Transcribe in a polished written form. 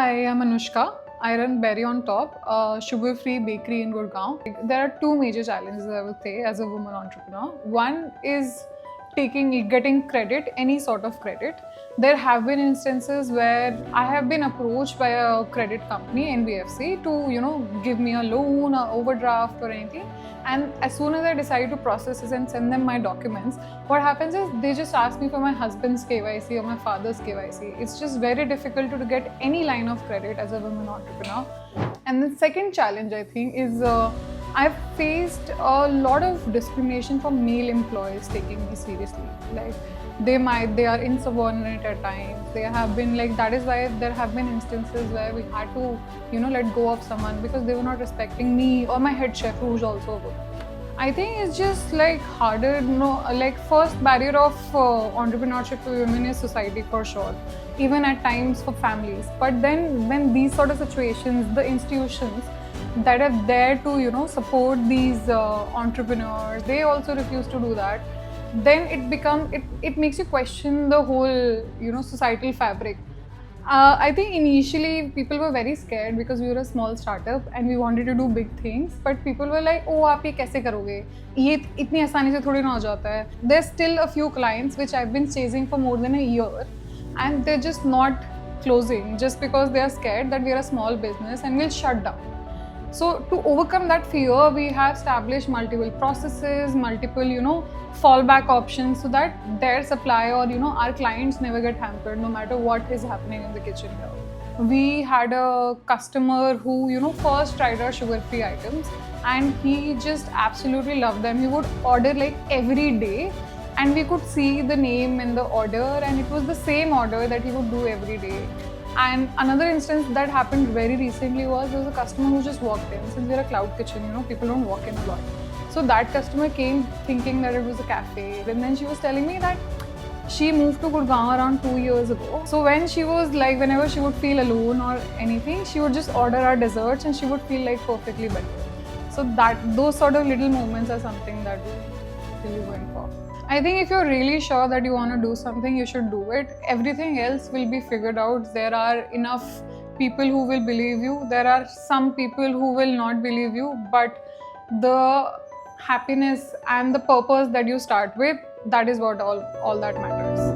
Hi, I'm Anushka. I run Berry on Top, a sugar-free bakery in Gurgaon. There are two major challenges I would say as a woman entrepreneur. One is getting credit, any sort of credit. There have been instances where I have been approached by a credit company, NBFC, to give me a loan, or overdraft, or anything. And as soon as I decide to process this and send them my documents, what happens is they just ask me for my husband's KYC or my father's KYC. It's just very difficult to get any line of credit as a woman entrepreneur. And the second challenge I think is I've faced a lot of discrimination from male employees taking me seriously. Like they are insubordinate at times. They have been like, that is why there have been instances where we had to let go of someone because they were not respecting me or my head chef, who's also a woman. I think it's just like harder, like first barrier of entrepreneurship for women is society for sure, even at times for families. But then when these sort of situations, the institutions that are there to support these entrepreneurs, they also refuse to do that, then it makes you question the whole societal fabric. I think initially people were very scared because we were a small startup and we wanted to do big things, but people were like, oh, आप ये कैसे करोगे? ये इतनी आसानी से थोड़ी ना हो जाता है. There's still a few clients which I've been chasing for more than a year and they're just not closing just because they are scared that we are a small business and we'll shut down. So to overcome that fear, we have established multiple processes, multiple fallback options so that their supply or our clients never get hampered no matter what is happening in the kitchen here. We had a customer who first tried our sugar-free items and he just absolutely loved them. He would order like every day and we could see the name in the order and it was the same order that he would do every day. And another instance that happened very recently was there was a customer who just walked in. Since we're a cloud kitchen, people don't walk in a lot. So that customer came thinking that it was a cafe. And then she was telling me that she moved to Gurgaon around 2 years ago. So when she was like, whenever she would feel alone or anything, she would just order our desserts and she would feel like perfectly better. So those sort of little moments are something that we're really going for. I think if you're really sure that you want to do something, you should do it. Everything else will be figured out. There are enough people who will believe you. There are some people who will not believe you, but the happiness and the purpose that you start with, that is what all that matters.